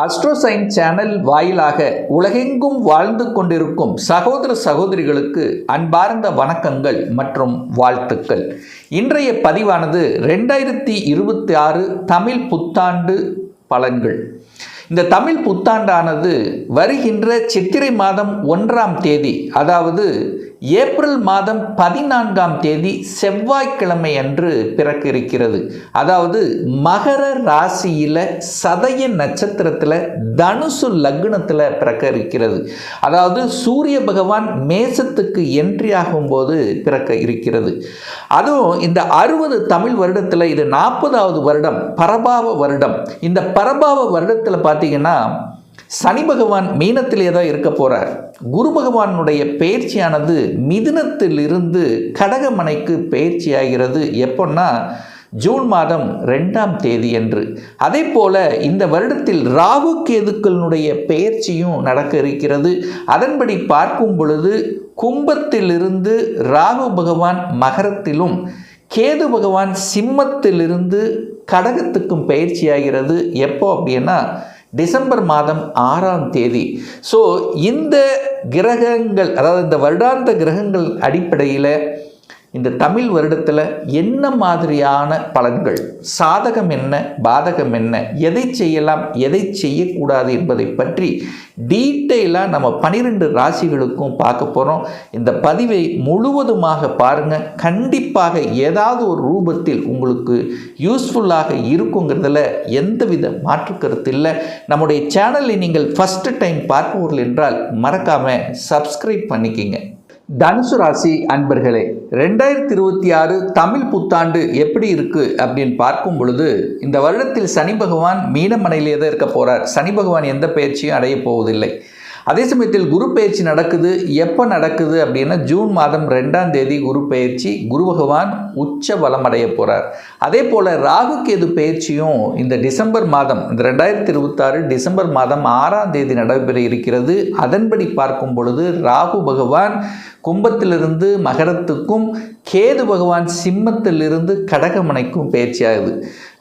அஸ்ட்ரோசைன் channel வாயிலாக உலகெங்கும் வாழ்ந்து கொண்டிருக்கும் சகோதர சகோதரிகளுக்கு அன்பார்ந்த வணக்கங்கள் மற்றும் வாழ்த்துக்கள். இன்றைய பதிவானது 2026 தமிழ் புத்தாண்டு பலன்கள். இந்த தமிழ் புத்தாண்டானது வருகின்ற சித்திரை மாதம் 1ஆம் தேதி, அதாவது ஏப்ரல் மாதம் 14ஆம் தேதி செவ்வாய்க்கிழமை அன்று பிறக்க இருக்கிறது. அதாவது மகர ராசியில் சதய நட்சத்திரத்தில் தனுசு லக்னத்தில் பிறக்க இருக்கிறது. அதாவது சூரிய பகவான் மேசத்துக்கு என்ட்ரி ஆகும்போது பிறக்க இருக்கிறது. அதுவும் இந்த 60 தமிழ் வருடத்தில் இது 40வது வருடம், பரபாவ வருடம். இந்த பரபாவ வருடத்தில் பார்த்தீங்கன்னா சனி பகவான் மீனத்திலே தான் இருக்க போகிறார். குரு பகவானுடைய பயிற்சியானது மிதுனத்திலிருந்து கடகமனைக்கு பயிற்சி ஆகிறது. எப்போன்னா ஜூன் மாதம் 2ஆம் தேதி அன்று. அதே போல இந்த வருடத்தில் ராகு கேதுக்களுடைய பெயர்ச்சியும் நடக்க இருக்கிறது. அதன்படி பார்க்கும் பொழுது கும்பத்திலிருந்து ராகு பகவான் மகரத்திலும், கேது பகவான் சிம்மத்திலிருந்து கடகத்துக்கும் பயிற்சியாகிறது. எப்போ அப்படின்னா டிசம்பர் மாதம் 6ஆம் தேதி. ஸோ இந்த கிரகங்கள், அதாவது இந்த வருடாந்த கிரகங்கள் அடிப்படையில் இந்த தமிழ் வருடத்தில் என்ன மாதிரியான பலன்கள், சாதகம் என்ன, பாதகம் என்ன, எதை செய்யலாம், எதை செய்யக்கூடாது என்பதை பற்றி டீட்டெயிலாக நம்ம 12 ராசிகளுக்கும் பார்க்க போகிறோம். இந்த பதிவை முழுவதுமாக பாருங்கள். கண்டிப்பாக ஏதாவது ஒரு ரூபத்தில் உங்களுக்கு யூஸ்ஃபுல்லாக இருக்குங்கிறதுல எந்தவித மாற்று கருத்து இல்லை. நம்முடைய சேனலை நீங்கள் ஃபஸ்ட்டு டைம் பார்ப்பவர்கள் என்றால் மறக்காமல் சப்ஸ்கிரைப் பண்ணிக்கிங்க. தனுசு ராசி அன்பர்களே, 2026 தமிழ் புத்தாண்டு எப்படி இருக்குது அப்படின்னு பார்க்கும் பொழுது, இந்த வருடத்தில் சனி பகவான் மீனமனையிலே தான் இருக்க போகிறார். சனி பகவான் எந்த பயிற்சியும் அடைய போவதில்லை. அதே சமயத்தில் குரு பயிற்சி நடக்குது. எப்போ நடக்குது அப்படின்னா ஜூன் மாதம் 2ஆம் தேதி குரு பயிற்சி. குரு பகவான் உச்ச பலம் அடைய போகிறார். அதே போல் ராகு கேது பயிற்சியும் இந்த டிசம்பர் மாதம், இந்த 2026 டிசம்பர் மாதம் 6ஆம் தேதி நடைபெற இருக்கிறது. அதன்படி பார்க்கும் பொழுது ராகு பகவான் கும்பத்திலிருந்து மகரத்துக்கும், கேது பகவான் சிம்மத்திலிருந்து கடகமனைக்கும் பயிற்சி ஆகுது.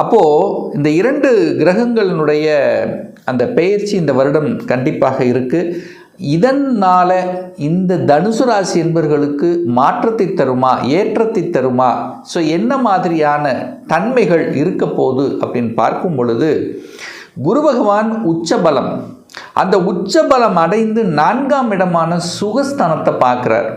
அப்போது இந்த 2 கிரகங்களினுடைய அந்த பெயர்ச்சி இந்த வருடம் கண்டிப்பாக இருக்குது. இதனால் இந்த தனுசு ராசி என்பவர்களுக்கு மாற்றத்தை தருமா, ஏற்றத்தை தருமா? ஸோ என்ன மாதிரியான தன்மைகள் இருக்க போகுது அப்படின்னு பார்க்கும் பொழுது, குரு பகவான் உச்சபலம், அந்த உச்சபலம் அடைந்து 4ஆம் இடமான சுகஸ்தானத்தை பார்க்குறார்.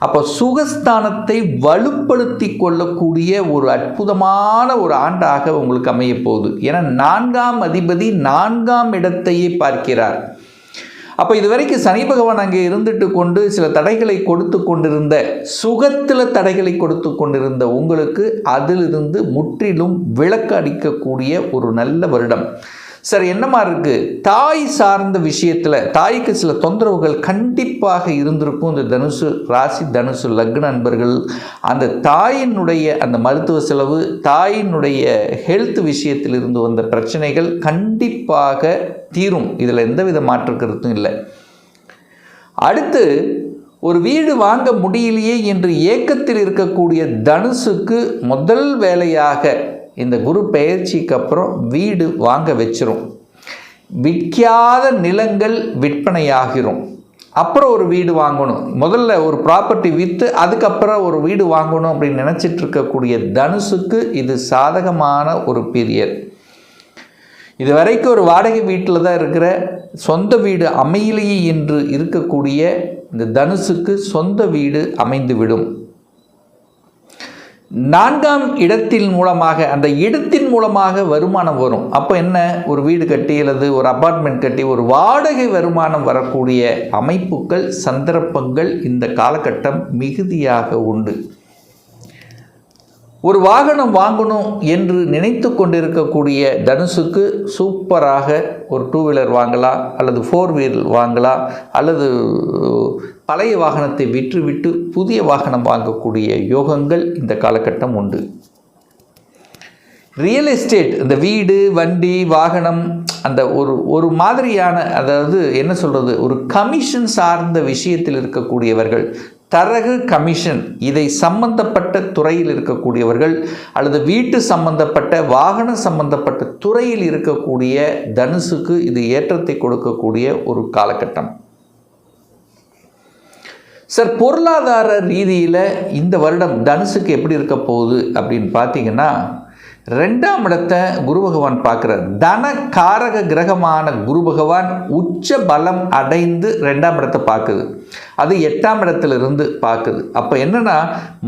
அப்போ சுகஸ்தானத்தை வலுப்படுத்தி கொள்ளக்கூடிய ஒரு அற்புதமான ஒரு ஆண்டாக உங்களுக்கு அமைய போகுது. ஏன்னா 4ஆம் அதிபதி 4ஆம் இடத்தையே பார்க்கிறார். அப்போ இதுவரைக்கும் சனி பகவான் அங்கே இருந்துட்டு கொண்டு சில தடைகளை கொடுத்து கொண்டிருந்த, சுகத்தில் தடைகளை கொடுத்து கொண்டிருந்த உங்களுக்கு அதிலிருந்து முற்றிலும் விலக்கு அளிக்கக்கூடிய ஒரு நல்ல வருடம். சரி, என்னமா இருக்குது? தாய் சார்ந்த விஷயத்தில் தாய்க்கு சில தொந்தரவுகள் கண்டிப்பாக இருந்திருக்கும். இந்த தனுசு ராசி, தனுசு லக்ன நண்பர்கள், அந்த தாயினுடைய அந்த மருத்துவ செலவு, தாயினுடைய ஹெல்த் விஷயத்தில் இருந்து வந்த பிரச்சனைகள் கண்டிப்பாக தீரும். இதில் எந்தவித மாற்று கருத்தும் இல்லை. அடுத்து, ஒரு வீடு வாங்க முடியலையே என்று ஏக்கத்தில் இருக்கக்கூடிய தனுசுக்கு முதல் வேலையாக இந்த குரு பெயர்ச்சிக்கு அப்புறம் வீடு வாங்க வச்சிரும். விற்காத நிலங்கள் விற்பனையாகிரும். அப்புறம் ஒரு வீடு வாங்கணும், முதல்ல ஒரு ப்ராப்பர்ட்டி விற்று அதுக்கப்புறம் ஒரு வீடு வாங்கணும் அப்படின்னு நினச்சிட்டு இருக்கக்கூடிய தனுசுக்கு இது சாதகமான ஒரு பீரியட். இது வரைக்கும் ஒரு வாடகை வீட்டில் தான் இருக்கிற, சொந்த வீடு அமையலையே என்று இருக்கக்கூடிய இந்த தனுசுக்கு சொந்த வீடு அமைந்துவிடும். 4ஆம் இடத்தின் மூலமாக, அந்த இடத்தின் மூலமாக வருமானம் வரும். அப்போ என்ன, ஒரு வீடு கட்டி அல்லது ஒரு அபார்ட்மெண்ட் கட்டி ஒரு வாடகை வருமானம் வரக்கூடிய அமைப்புகள், சந்தர்ப்பங்கள் இந்த காலகட்டம் மிகுதியாக உண்டு. ஒரு வாகனம் வாங்கணும் என்று நினைத்து கொண்டிருக்கக்கூடிய தனுசுக்கு சூப்பராக ஒரு 2 வீலர் வாங்கலாம், அல்லது 4 வீலர் வாங்கலாம், அல்லது பழைய வாகனத்தை விற்றுவிட்டு புதிய வாகனம் வாங்கக்கூடிய யோகங்கள் இந்த காலகட்டம் உண்டு. ரியல் எஸ்டேட், இந்த வீடு, வண்டி, வாகனம், அந்த ஒரு மாதிரியான, அதாவது என்ன சொல்கிறது, ஒரு கமிஷன் சார்ந்த விஷயத்தில் இருக்கக்கூடியவர்கள், தரகு கமிஷன் இதை சம்பந்தப்பட்ட துறையில் இருக்கக்கூடியவர்கள் அல்லது வீட்டு சம்பந்தப்பட்ட வாகன சம்பந்தப்பட்ட துறையில் இருக்கக்கூடிய தனுசுக்கு இது ஏற்றத்தை கொடுக்கக்கூடிய ஒரு காலகட்டம். சார், பொருளாதார ரீதியில் இந்த வருடம் தனுசுக்கு எப்படி இருக்க போகுது அப்படின்னு பார்த்தீங்கன்னா, 2ஆம் இடத்தை குரு பகவான் பார்க்குறார். தன காரக கிரகமான குரு பகவான் உச்ச பலம் அடைந்து 2ஆம் இடத்தை பார்க்குது. அது 8ஆம் இடத்திலிருந்து பார்க்குது. அப்போ என்னன்னா,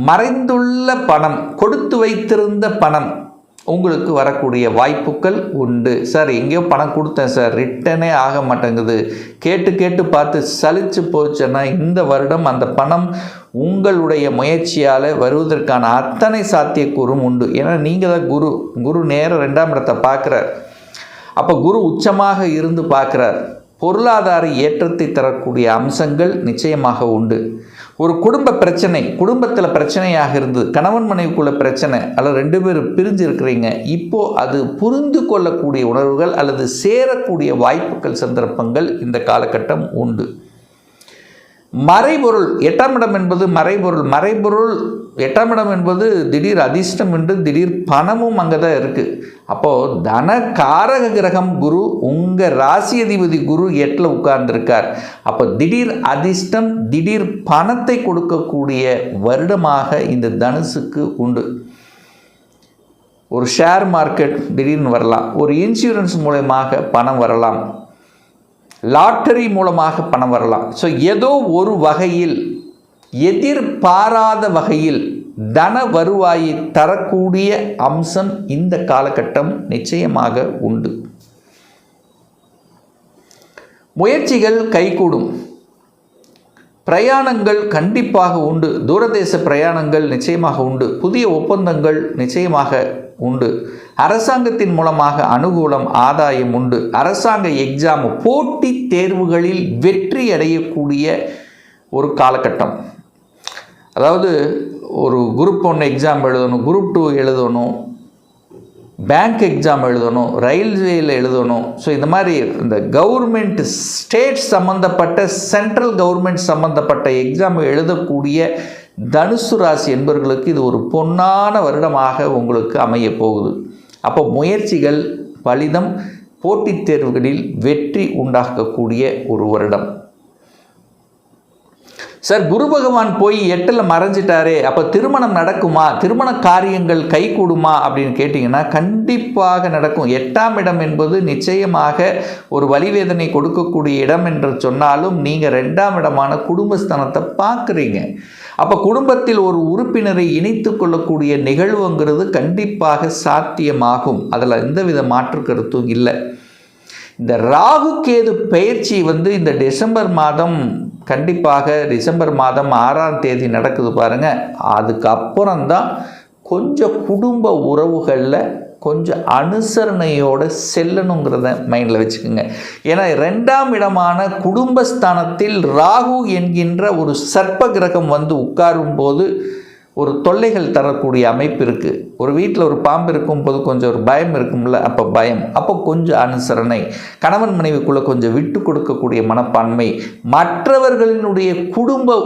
மறைந்துள்ள பணம், கொடுத்து வைத்திருந்த பணம் உங்களுக்கு வரக்கூடிய வாய்ப்புகள் உண்டு. சார், எங்கேயோ பணம் கொடுத்தேன் சார், ரிட்டனே ஆக மாட்டேங்குது, கேட்டு கேட்டு பார்த்து சலிச்சு போச்சுன்னா இந்த வருடம் அந்த பணம் உங்களுடைய முயற்சியால் வருவதற்கான அத்தனை சாத்தியக்கூறும் உண்டு. ஏன்னா நீங்கள் தான் குரு நேரம் 2ஆம் இடத்தை பார்க்குறார். அப்போ குரு உச்சமாக இருந்து பார்க்குறார். பொருளாதார ஏற்றத்தை தரக்கூடிய அம்சங்கள் நிச்சயமாக உண்டு. ஒரு குடும்ப பிரச்சனை, குடும்பத்தில் பிரச்சனையாக இருந்தது, கணவன் மனைவிக்குள்ள பிரச்சனை, அல்லது 2 பேரும் பிரிஞ்சு இருக்கிறீங்க, இப்போது அது புரிந்து கொள்ளக்கூடிய உணர்வுகள் அல்லது சேரக்கூடிய வாய்ப்புகள், சந்தர்ப்பங்கள் இந்த காலகட்டம் உண்டு. மறைபொருள் 8ஆம் இடம் என்பது மறைபொருள் 8ஆம் இடம் என்பது திடீர் அதிர்ஷ்டம் என்று திடீர் பணமும் அங்கே தான் இருக்குது. அப்போது தன காரக கிரகம் குரு, உங்கள் ராசி அதிபதி குரு 8ல் உட்கார்ந்துருக்கார். அப்போ திடீர் அதிர்ஷ்டம், திடீர் பணத்தை கொடுக்கக்கூடிய வருடமாக இந்த தனுசுக்கு உண்டு. ஒரு ஷேர் மார்க்கெட் திடீர்னு வரலாம், ஒரு இன்சூரன்ஸ் மூலமாக பணம் வரலாம், லாட்டரி மூலமாக பணம் வரலாம். ஸோ ஏதோ ஒரு வகையில், எதிர்பாராத வகையில் தன வருவாயை தரக்கூடிய அம்சம் இந்த காலகட்டம் நிச்சயமாக உண்டு. முயற்சிகள் கைகூடும். பிரயாணங்கள் கண்டிப்பாக உண்டு. தூரதேச பிரயாணங்கள் நிச்சயமாக உண்டு. புதிய ஒப்பந்தங்கள் நிச்சயமாக உண்டு. அரசாங்கத்தின் மூலமாக அனுகூலம், ஆதாயம் உண்டு. அரசாங்க எக்ஸாம், போட்டித் தேர்வுகளில் வெற்றி அடையக்கூடிய ஒரு காலகட்டம். அதாவது ஒரு குரூப் 1 எக்ஸாம் எழுதணும், குரூப் 2 எழுதணும், பேங்க் எக்ஸாம் எழுதணும், ரயில்வேயில் எழுதணும். ஸோ இந்த மாதிரி இந்த கவர்மெண்ட், ஸ்டேட் சம்மந்தப்பட்ட, சென்ட்ரல் கவர்மெண்ட் சம்மந்தப்பட்ட எக்ஸாம் எழுதக்கூடிய தனுசு ராசி என்பவர்களுக்கு இது ஒரு பொன்னான வருடமாக உங்களுக்கு அமைய போகுது. அப்போ முயற்சிகள் பலிதம், போட்டித் தேர்வுகளில் வெற்றி உண்டாக்கக்கூடிய ஒரு வருடம். சார், குரு பகவான் போய் 8ல் மறைஞ்சிட்டாரே, அப்போ திருமணம் நடக்குமா, திருமண காரியங்கள் கைகூடுமா அப்படின்னு கேட்டிங்கன்னா கண்டிப்பாக நடக்கும். 8ஆம் இடம் என்பது நிச்சயமாக ஒரு வலிவேதனை கொடுக்கக்கூடிய இடம் என்று சொன்னாலும் நீங்கள் 2ஆம் இடமான குடும்பஸ்தானத்தை பார்க்குறீங்க. அப்போ குடும்பத்தில் ஒரு உறுப்பினரை இணைத்து கொள்ளக்கூடிய நிகழ்வுங்கிறது கண்டிப்பாக சாத்தியமாகும். அதில் எந்தவித மாற்று கருத்தும் இல்லை. இந்த ராகு கேது பயிற்சி இந்த டிசம்பர் மாதம், கண்டிப்பாக டிசம்பர் மாதம் 6ஆம் தேதி நடக்குது பாருங்கள். அதுக்கப்புறம்தான் கொஞ்சம் குடும்ப உறவுகளில் கொஞ்சம் அனுசரணையோடு செல்லணுங்கிறத மைண்டில் வச்சுக்கோங்க. ஏன்னா 2ஆம் இடமான குடும்பஸ்தானத்தில் ராகு என்கின்ற ஒரு சர்ப்ப கிரகம் உட்காரும் போது ஒரு தொல்லைகள் தரக்கூடிய அமைப்பு இருக்குது. ஒரு வீட்டில் ஒரு பாம்பு இருக்கும்போது கொஞ்சம் ஒரு பயம் இருக்கும்ல, அப்போ பயம், அப்போ கொஞ்சம் அனுசரணை, கணவன் மனைவிக்குள்ளே கொஞ்சம் விட்டு கொடுக்கக்கூடிய மனப்பான்மை, மற்றவர்களினுடைய குடும்ப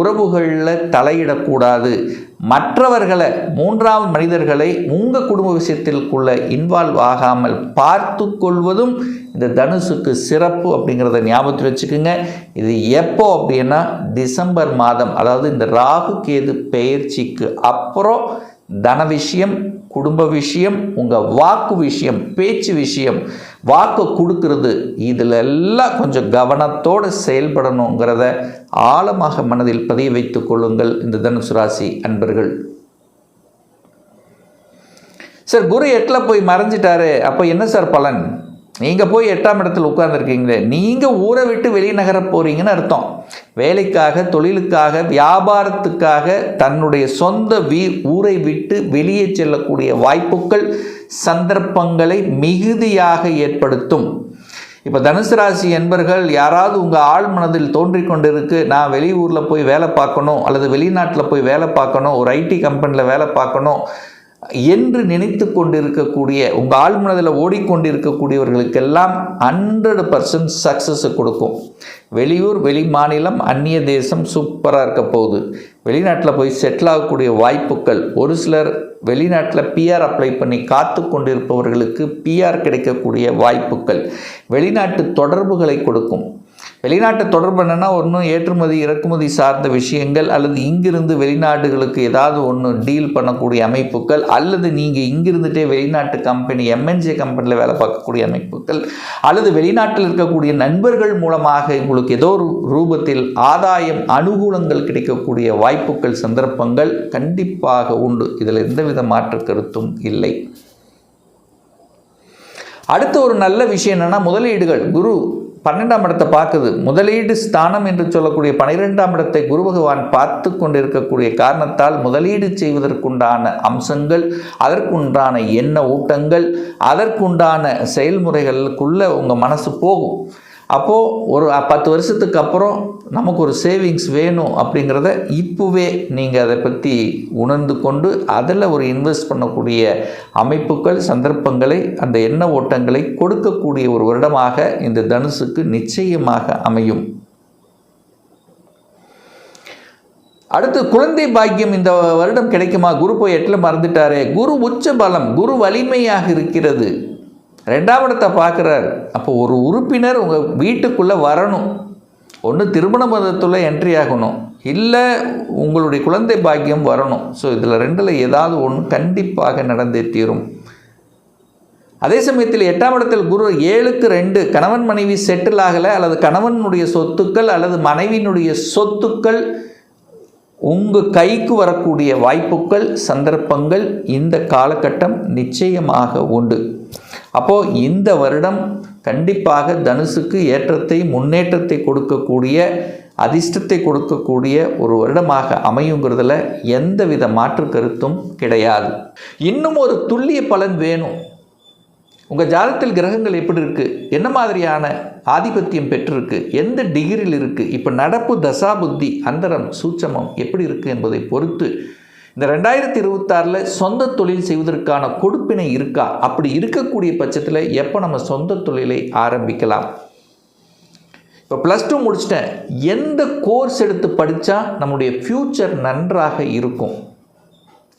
உறவுகளில் தலையிடக்கூடாது, மற்றவர்களை, 3வது மனிதர்களை உங்கள் குடும்ப விஷயத்திற்குள்ள இன்வால்வ் ஆகாமல் பார்த்து கொள்வதும் இந்த தனுசுக்கு சிறப்பு அப்படிங்கிறத ஞாபகத்தில் வச்சுக்கோங்க. இது எப்போ அப்படின்னா டிசம்பர் மாதம், அதாவது இந்த ராகு கேது பெயர்ச்சிக்கு அப்புறம் தன விஷயம், குடும்ப விஷயம், உங்கள் வாக்கு விஷயம், பேச்சு விஷயம், வாக்கு கொடுக்கறது, இதில் எல்லாம் கொஞ்சம் கவனத்தோடு செயல்படணுங்கிறத ஆழமாக மனதில் பதிய வைத்துக் கொள்ளுங்கள் இந்த தனுசு ராசி அன்பர்கள். சார், குரு 8ல் போய் மறைஞ்சிட்டாரு, அப்போ என்ன சார் பலன்? நீங்கள் போய் 8ஆம் இடத்தில் உட்கார்ந்துருக்கீங்களே, நீங்கள் ஊரை விட்டு வெளிநகர போகிறீங்கன்னு அர்த்தம். வேலைக்காக, தொழிலுக்காக, வியாபாரத்துக்காக தன்னுடைய சொந்த ஊரை விட்டு வெளியே செல்லக்கூடிய வாய்ப்புகள், சந்தர்ப்பங்களை மிகுதியாக ஏற்படுத்தும். இப்போ தனுசு ராசி என்பர்கள் யாராவது உங்கள் ஆழ் மனதில் தோன்றிக் கொண்டிருக்கு, நான் வெளியூரில் போய் வேலை பார்க்கணும், அல்லது வெளிநாட்டில் போய் வேலை பார்க்கணும், ஒரு ஐடி கம்பெனியில் வேலை பார்க்கணும், என்று நினைத்து கொண்டிருக்கக்கூடிய உங்கள் ஆழ்மனதில் ஓடிக்கொண்டிருக்கக்கூடியவர்களுக்கெல்லாம் 100% சக்ஸஸை கொடுக்கும். வெளியூர், வெளி மாநிலம், அந்நிய தேசம் சூப்பராக இருக்க போகுது. வெளிநாட்டில் போய் செட்டில் ஆகக்கூடிய வாய்ப்புகள், ஒரு சிலர் வெளிநாட்டில் பிஆர் அப்ளை பண்ணி காத்து கொண்டிருப்பவர்களுக்கு பிஆர் கிடைக்கக்கூடிய வாய்ப்புகள், வெளிநாட்டு தொடர்புகளை கொடுக்கும். வெளிநாட்டு தொடர்பு என்னென்னா ஒன்றும் ஏற்றுமதி இறக்குமதி சார்ந்த விஷயங்கள், அல்லது இங்கிருந்து வெளிநாடுகளுக்கு ஏதாவது ஒன்று டீல் பண்ணக்கூடிய அமைப்புகள், அல்லது நீங்கள் இங்கிருந்துட்டே வெளிநாட்டு கம்பெனி எம்என்சி கம்பெனியில் வேலை பார்க்கக்கூடிய அமைப்புகள், அல்லது வெளிநாட்டில் இருக்கக்கூடிய நண்பர்கள் மூலமாக உங்களுக்கு ஏதோ ஒரு ரூபத்தில் ஆதாயம் அனுகூலங்கள் கிடைக்கக்கூடிய வாய்ப்புகள், சந்தர்ப்பங்கள் கண்டிப்பாக உண்டு. இதில் எந்தவித மாற்று கருத்தும் இல்லை. அடுத்த ஒரு நல்ல விஷயம் என்னென்னா முதலீடுகள். குரு 12ஆம் இடத்தை பார்க்குது. முதலீடு ஸ்தானம் என்று சொல்லக்கூடிய 12ஆம் இடத்தை குரு பகவான் பார்த்து கொண்டிருக்கக்கூடிய காரணத்தால் முதலீடு செய்வதற்குண்டான அம்சங்கள், அதற்குண்டான எண்ண ஊட்டங்கள், அதற்குண்டான செயல்முறைகளுக்குள்ளே உங்கள் மனசு போகும். அப்போது ஒரு 10 வருஷத்துக்கு அப்புறம் நமக்கு ஒரு சேவிங்ஸ் வேணும் அப்படிங்கிறத இப்போவே நீங்கள் அதை பற்றி உணர்ந்து கொண்டு அதில் ஒரு இன்வெஸ்ட் பண்ணக்கூடிய அமைப்புகள், சந்தர்ப்பங்களை, அந்த எண்ண ஓட்டங்களை கொடுக்கக்கூடிய ஒரு வருடமாக இந்த தனுசுக்கு நிச்சயமாக அமையும். அடுத்து குழந்தை பாக்கியம் இந்த வருடம் கிடைக்குமா? குரு போய் 8ல் மறந்துட்டாரே. குரு உச்ச பலம், குரு வலிமையாக இருக்கிறது. 2ஆம் இடத்தை பார்க்குறார். அப்போ ஒரு உறுப்பினர் உங்கள் வீட்டுக்குள்ளே வரணும். ஒன்று திருமண பந்தத்தில் என்ட்ரி ஆகணும், இல்லை உங்களுடைய குழந்தை பாக்கியம் வரணும். ஸோ இதில் 2ல் ஏதாவது ஒன்று கண்டிப்பாக நடந்தே தீரும். அதே சமயத்தில் 8ஆம் இடத்தில் குரு 7க்கு 2 கணவன் மனைவி செட்டில் ஆகலை, அல்லது கணவனுடைய சொத்துக்கள் அல்லது மனைவியினுடைய சொத்துக்கள் உங்கள் கைக்கு வரக்கூடிய வாய்ப்புகள், சந்தர்ப்பங்கள் இந்த காலகட்டம் நிச்சயமாக உண்டு. அப்போது இந்த வருடம் கண்டிப்பாக தனுசுக்கு ஏற்றத்தை, முன்னேற்றத்தை கொடுக்கக்கூடிய, அதிர்ஷ்டத்தை கொடுக்கக்கூடிய ஒரு வருடமாக அமையுங்கிறதுல எந்தவித மாற்று கருத்தும் கிடையாது. இன்னும் ஒரு துல்லிய பலன் வேணும். உங்கள் ஜாதகத்தில் கிரகங்கள் எப்படி இருக்குது, என்ன மாதிரியான ஆதிபத்தியம் பெற்றிருக்கு, எந்த டிகிரியில் இருக்குது, இப்போ நடப்பு தசாபுத்தி அந்தரம் சூட்சமம் எப்படி இருக்குது என்பதை பொறுத்து இந்த 2026 சொந்த தொழில் செய்வதற்கான கொடுப்பினை இருக்கா? அப்படி இருக்கக்கூடிய பட்சத்தில் எப்போ நம்ம சொந்த தொழிலை ஆரம்பிக்கலாம்? இப்போ +2 முடிச்சிட்டேன், எந்த கோர்ஸ் எடுத்து படித்தா நம்முடைய ஃப்யூச்சர் நன்றாக இருக்கும்?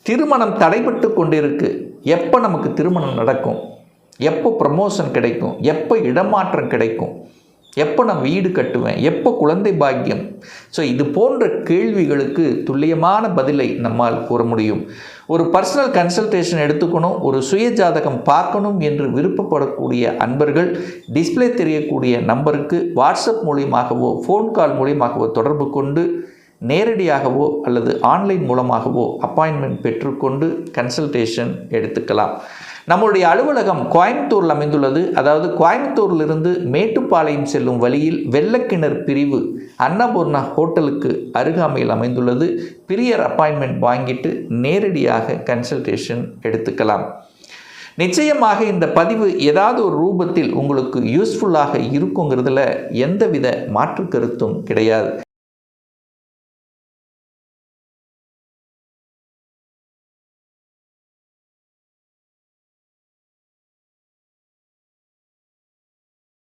திருமணம் தடைபட்டு கொண்டிருக்கு, எப்போ நமக்கு திருமணம் நடக்கும்? எப்போ ப்ரமோஷன் கிடைக்கும்? எப்போ இடமாற்றம் கிடைக்கும்? எப்போ நான் வீடு கட்டுவேன்? எப்போ குழந்தை பாக்கியம்? ஸோ இது போன்ற கேள்விகளுக்கு துல்லியமான பதிலை நம்மால் கூற முடியும். ஒரு பர்சனல் கன்சல்டேஷன் எடுத்துக்கணும், ஒரு சுய ஜாதகம் பார்க்கணும் என்று விருப்பப்படக்கூடிய அன்பர்கள் டிஸ்பிளே தெரியக்கூடிய நம்பருக்கு வாட்ஸ்அப் மூலியமாகவோ ஃபோன் கால் மூலியமாகவோ தொடர்பு கொண்டு நேரடியாகவோ அல்லது ஆன்லைன் மூலமாகவோ அப்பாயின்மெண்ட் பெற்றுக்கொண்டு கன்சல்டேஷன் எடுத்துக்கலாம். நம்முடைய அலுவலகம் கோயம்புத்தூரில் அமைந்துள்ளது. அதாவது கோயம்புத்தூரிலிருந்து மேட்டுப்பாளையம் செல்லும் வழியில் வெள்ளக்கிணர் பிரிவு அன்னபூர்ணா ஹோட்டலுக்கு அருகாமையில் அமைந்துள்ளது. பிரியர் அப்பாயின்மெண்ட் வாங்கிட்டு நேரடியாக கன்சல்டேஷன் எடுத்துக்கலாம். நிச்சயமாக இந்த பதிவு ஏதாவது ஒரு ரூபத்தில் உங்களுக்கு யூஸ்ஃபுல்லாக இருக்குங்கிறதுல எந்தவித மாற்று கருத்தும் கிடையாது.